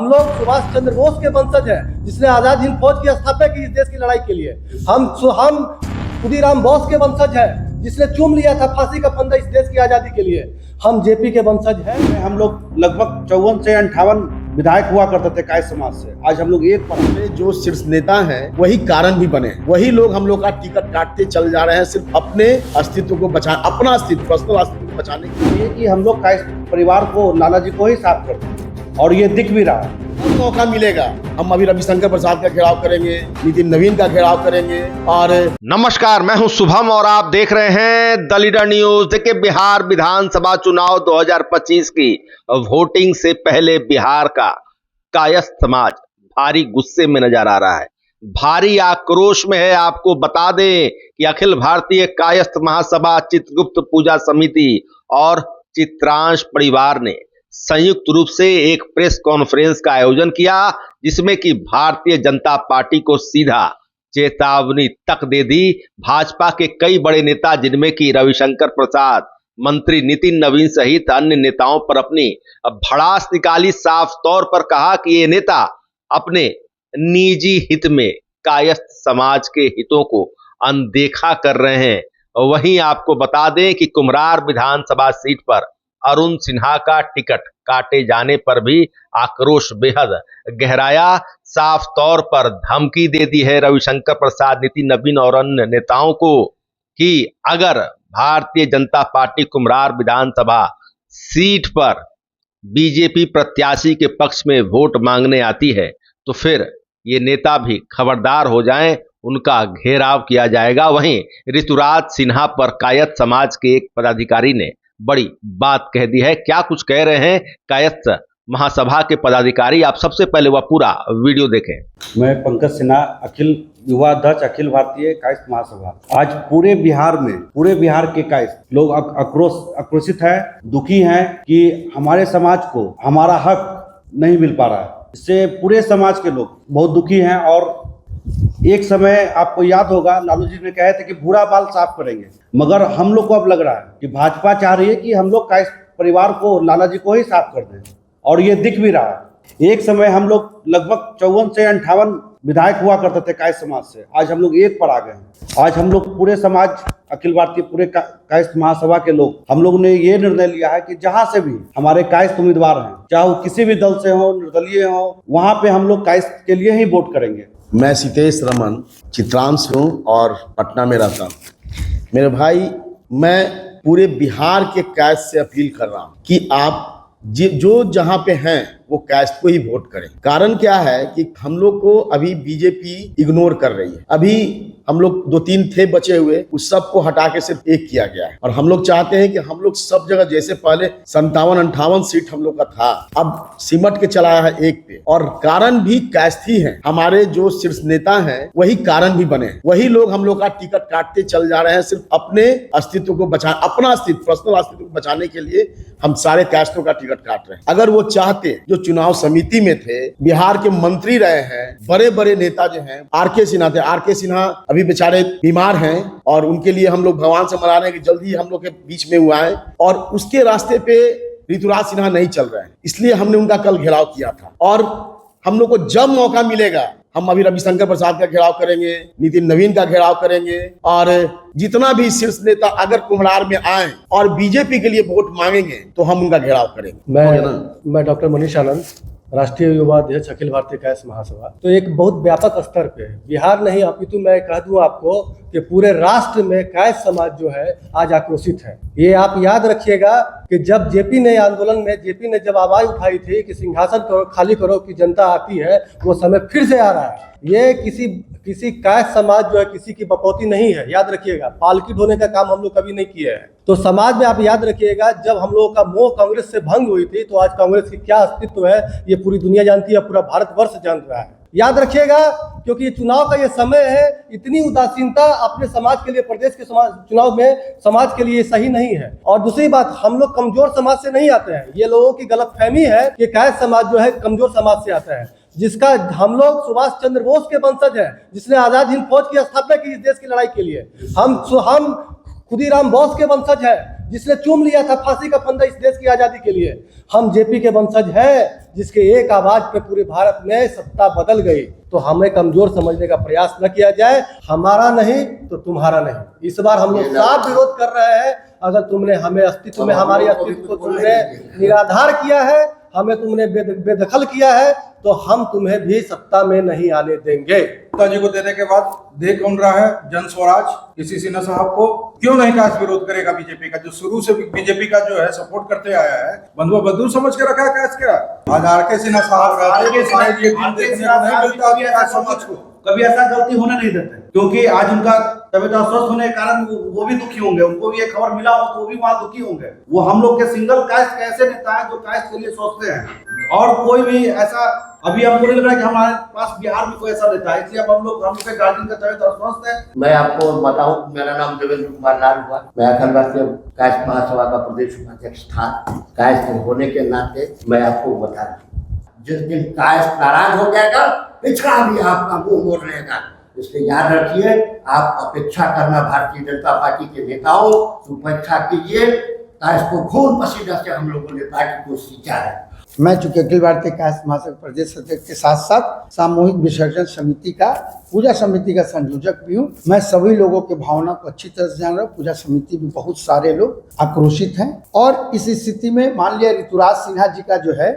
लोग सुभाष चंद्र बोस के वंशज हैं, जिसने आजाद हिंद फौज की स्थापना की इस देश की लड़ाई के लिए। हम खुदीराम बोस के वंशज हैं, जिसने चूम लिया था फांसी का फंदा इस देश की आजादी के लिए। हम जेपी के वंशज हैं। हम लोग लगभग 54 से 58 विधायक हुआ करते थे काय समाज से। आज हम लोग एक पर जो शीर्ष नेता हैं वही कारण भी बने, वही लोग हम लोग का टिकट काटते चल जा रहे हैं, सिर्फ अपने अस्तित्व को बचाने, अपना अस्तित्व, पर्सनल अस्तित्व को बचाने के लिए कि हम लोग काय परिवार को, लाला जी को ही साफ करते हैं और ये दिख भी रहा है। मौका मिलेगा हम अभी रविशंकर प्रसाद का घेराव करेंगे, नितिन नवीन का घेराव करेंगे। और नमस्कार, मैं हूं शुभम और आप देख रहे हैं द लीडर न्यूज। देखिए, बिहार विधानसभा चुनाव 2025 की वोटिंग से पहले बिहार का कायस्थ समाज भारी गुस्से में नजर आ रहा है, भारी आक्रोश में है। आपको बता दें कि अखिल भारतीय कायस्थ महासभा, चित्रगुप्त पूजा समिति और चित्रांश परिवार ने संयुक्त रूप से एक प्रेस कॉन्फ्रेंस का आयोजन किया, जिसमें कि भारतीय जनता पार्टी को सीधा चेतावनी तक दे दी। भाजपा के कई बड़े नेता, जिनमें कि रविशंकर प्रसाद, मंत्री नितिन नवीन सहित अन्य नेताओं पर अपनी भड़ास निकाली। साफ तौर पर कहा कि ये नेता अपने निजी हित में कायस्थ समाज के हितों को अनदेखा कर रहे हैं। वहीं आपको बता दें कि कुम्हरार विधानसभा सीट पर अरुण सिन्हा का टिकट काटे जाने पर भी आक्रोश बेहद गहराया। साफ तौर पर धमकी दे दी है रविशंकर प्रसाद, नितिन नवीन और अन्य नेताओं को कि अगर भारतीय जनता पार्टी कुम्हरार विधानसभा सीट पर बीजेपी प्रत्याशी के पक्ष में वोट मांगने आती है तो फिर ये नेता भी खबरदार हो जाएं, उनका घेराव किया जाएगा। वहीं ऋतुराज सिन्हा पर कायस्थ समाज के एक पदाधिकारी ने बड़ी बात कह दी है। क्या कुछ कह रहे हैं कायस्थ महासभा के पदाधिकारी, आप सबसे पहले वह पूरा वीडियो देखें। मैं पंकज सिन्हा, अखिल युवा अध्यक्ष, अखिल भारतीय कायस्थ महासभा। आज पूरे बिहार के कायस्थ लोग आक्रोशित है, दुखी हैं कि हमारे समाज को हमारा हक नहीं मिल पा रहा है। इससे पूरे समाज के लोग बहुत दुखी हैं। और एक समय आपको याद होगा, लालू जी ने कहे थे कि भूरा बाल साफ करेंगे, मगर हम लोग को अब लग रहा है कि भाजपा चाह रही है कि हम लोग कायस्थ परिवार को, लाला जी को ही साफ कर दें और ये दिख भी रहा है। एक समय हम लोग लगभग 54 से 58 विधायक हुआ करते थे काय समाज से। आज हम लोग एक पर आ गए हैं। आज हम लोग पूरे समाज, अखिल भारतीय पूरे कायस्थ महासभा के लोग, हम लोगों ने ये निर्णय लिया है कि जहां से भी हमारे कायस्थ उम्मीदवार हैं, चाहे वो किसी भी दल से हो, निर्दलीय हो, वहां पे हम लोग कायस्थ के लिए ही वोट करेंगे। मैं सीतेश रमन चित्रांश हूँ और पटना में रहता हूँ। मेरे भाई, मैं पूरे बिहार के कायस्थ से अपील कर रहा हूँ कि आप जो जहाँ पे हैं वो कायस्थ को ही वोट करें। कारण क्या है कि हम लोग को अभी बीजेपी इग्नोर कर रही है। अभी हम लोग 2-3 थे बचे हुए, उस सब को हटा के सिर्फ एक किया गया है। और हम लोग चाहते हैं कि हम लोग सब जगह, जैसे पहले 57-58 सीट हम लोग का था, अब सिमट के चलाया है एक पे। और कारण भी कायस्थ ही है। हमारे जो शीर्ष नेता हैं वही कारण भी बने, वही लोग हम लोग का टिकट काटते चल जा रहे हैं, सिर्फ अपने अस्तित्व को बचाने, अपना अस्तित्व, पर्सनल अस्तित्व को बचाने के लिए हम सारे कायस्थों का टिकट काट रहे हैं। अगर वो चाहते, जो चुनाव समिति में थे, बिहार के मंत्री रहे हैं, बड़े बड़े नेता जो हैं, आर.के. सिन्हा थे। आर.के. सिन्हा अभी बेचारे बीमार हैं और उनके लिए हम लोग भगवान से मना रहे हैं कि जल्दी हम लोग के बीच में हुआ है। और उसके रास्ते पे ऋतुराज सिन्हा नहीं चल रहे हैं, इसलिए हमने उनका कल घेराव किया था। और हम लोग को जब मौका मिलेगा हम अभी रविशंकर प्रसाद का घेराव करेंगे, नितिन नवीन का घेराव करेंगे। और जितना भी शीर्ष नेता अगर कुम्हरार में आए और बीजेपी के लिए वोट मांगेंगे तो हम उनका घेराव करेंगे। मैं डॉक्टर मनीष आनंद, राष्ट्रीय युवा अध्यक्ष, अखिल भारतीय कायस्थ महासभा। तो एक बहुत व्यापक स्तर पे, बिहार नहीं अपितु मैं कह दूं आपको कि पूरे राष्ट्र में कायस्थ समाज जो है आज आक्रोशित है। ये आप याद रखिएगा कि जब जेपी ने आंदोलन में, जेपी ने जब आवाज उठाई थी कि सिंहासन खाली करो कि जनता आती है, वो समय फिर से आ रहा है। ये किसी कायस्थ समाज जो है किसी की बपौती नहीं है, याद रखिएगा। पालकी ढोने का काम हम लोग कभी नहीं किए हैं। तो समाज में आप याद रखिएगा, जब हम लोगों का मोह कांग्रेस से भंग हुई थी तो आज कांग्रेस की क्या अस्तित्व है ये पूरी दुनिया जानती है, पूरा भारतवर्ष जान रहा है। याद रखिएगा, क्योंकि ये चुनाव का ये समय है। इतनी उदासीनता अपने समाज के लिए, प्रदेश के चुनाव में समाज के लिए सही नहीं है। और दूसरी बात, हम लोग कमजोर समाज से नहीं आते हैं। ये लोगों की गलतफहमी है कि कायस्थ समाज जो है कमजोर समाज से आता है, जिसका हम लोग सुभाष चंद्र बोस के वंशज हैं, जिसने आजाद हिंद फौज की स्थापना की इस देश की लड़ाई के लिए। हम खुदीराम बोस के वंशज हैं, जिसने चूम लिया था फांसी का फंदा इस देश की आजादी के लिए। हम जेपी के वंशज हैं, जिसके एक आवाज पे पूरे भारत में सत्ता बदल गई। तो हमें कमजोर समझने का प्रयास न किया जाए। हमारा नहीं तो तुम्हारा नहीं। इस बार हम लोग साफ विरोध कर रहे हैं। अगर तुमने हमें अस्तित्व में, हमारी अस्तित्व को तुमने निराधार किया है, हमें तुमने बेदखल किया है, तो हम तुम्हें भी सत्ता में नहीं आने देंगे। जी को देने के बाद देख कौन रहा है जन स्वराज किसी सिन्हा साहब को क्यों नहीं काश विरोध करेगा बीजेपी का, जो शुरू से बीजेपी का जो है सपोर्ट करते आया है। बंधुआ बंधु समझ के रखा है काश क्या। आज आर.के. सिन्हा साहब समाज को कभी ऐसा गलती होने नहीं देते, क्योंकि आज उनका तबियत अस्वस्थ होने के कारण वो भी दुखी होंगे। उनको भी ये खबर मिला हो तो वो भी वहां दुखी होंगे। वो हम लोग के सिंगल कास्ट ऐसे नेता है जो कास्ट के लिए सोचते हैं। और कोई भी ऐसा अभी हमको नहीं लग रहा है कि हमारे पास बिहार में कोई ऐसा नेता है, इसलिए अब हम लोग के गार्जियन का तबियत अस्वस्थ है। मैं आपको बताऊं, मेरा नाम देवेंद्र कुमार लाल हुआ। मैं अखिल भारतीय कायस्थ महासभा का प्रदेश उपाध्यक्ष था। कायस्थ होने के नाते मैं आपको बता रहा हूँ, जिस दिन कायस्थ नाराज हो जाएगा, पिछड़ा भी आपका मुंह मोड़ लेगा। इसलिए याद रखिए, आप अपेक्षा करना भारतीय जनता पार्टी के नेताओं, उपेक्षा कीजिए। कायस्थ को खून पसीना से हम लोगों ने पार्टी को सींचा है। मैं चूंकि अखिल भारतीय कायस्थ महासभा प्रदेश अध्यक्ष के साथ साथ सामूहिक विसर्जन समिति का, पूजा समिति का संयोजक भी हूँ। मैं सभी लोगों के भावना को अच्छी तरह से जान रहा हूँ। पूजा समिति में बहुत सारे लोग आक्रोशित हैं और इस स्थिति में मान लिया ऋतुराज सिन्हा जी का जो है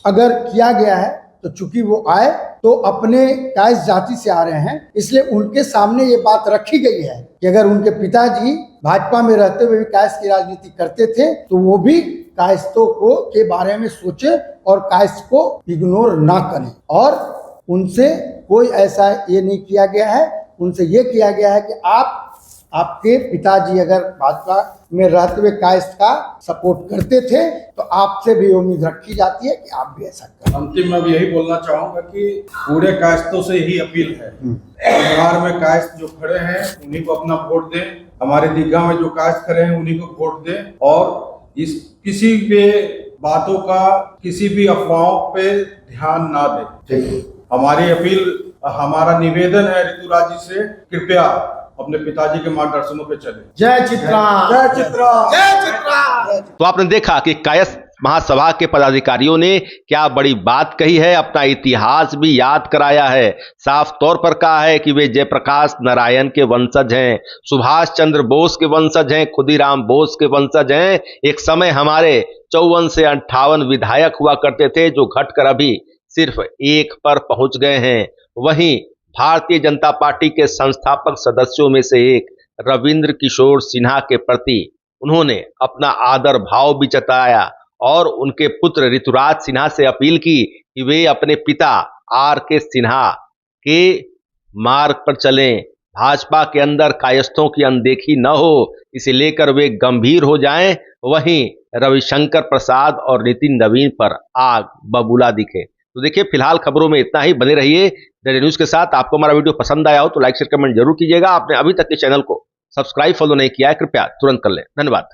अगर किया गया है, तो चूंकि वो आए तो अपने कायस्थ जाति से आ रहे हैं, इसलिए उनके सामने ये बात रखी गई है कि अगर उनके पिताजी भाजपा में रहते हुए भी कायस्थ की राजनीति करते थे तो वो भी कायस्थों को के बारे में सोचे और कायस्थ को इग्नोर ना करें। और उनसे कोई ऐसा ये नहीं किया गया है। उनसे ये किया गया है कि आपके पिताजी अगर भाजपा में रहते हुए कायस्थ का सपोर्ट करते थे तो आपसे भी उम्मीद रखी जाती है कि आप भी ऐसा करें। अंतिम में यही बोलना चाहूंगा कि पूरे कायस्थों से ही अपील है, बिहार में कायस्थ जो खड़े हैं उन्हीं को अपना वोट दें। हमारे दीघा में जो कायस्थ खड़े हैं उन्हीं को वोट दें और इस किसी भी बातों का, किसी भी अफवाहों पे ध्यान ना दें। हमारी अपील, हमारा निवेदन है ऋतुराज जी से, कृपया अपने पिताजी के मार्गदर्शनों पे चले। जय चित्रा, जय चित्रा, जय चित्रा। तो आपने देखा कि कायस्थ महासभा के पदाधिकारियों ने क्या बड़ी बात कही है, अपना इतिहास भी याद कराया है। साफ तौर पर कहा है कि वे जयप्रकाश नारायण के वंशज हैं, सुभाष चंद्र बोस के वंशज हैं, खुदीराम बोस के वंशज हैं। एक समय हमारे 54 से 58 विधायक हुआ करते थे, जो घटकर अभी सिर्फ 1 पर पहुंच गए हैं। वहीं भारतीय जनता पार्टी के संस्थापक सदस्यों में से एक रविंद्र किशोर सिन्हा के प्रति उन्होंने अपना आदर भाव भी जताया और उनके पुत्र ऋतुराज सिन्हा से अपील की कि वे अपने पिता आर.के. सिन्हा के मार्ग पर चलें, भाजपा के अंदर कायस्थों की अनदेखी न हो, इसे लेकर वे गंभीर हो जाएं। वहीं रविशंकर प्रसाद और नितिन नवीन पर आग बबूला दिखे। तो देखिए, फिलहाल खबरों में इतना ही। बने रहिए डेली न्यूज के साथ। आपको हमारा वीडियो पसंद आया हो तो लाइक शेयर कमेंट जरूर कीजिएगा। आपने अभी तक के चैनल को सब्सक्राइब फॉलो नहीं किया है, कृपया तुरंत कर लें। धन्यवाद।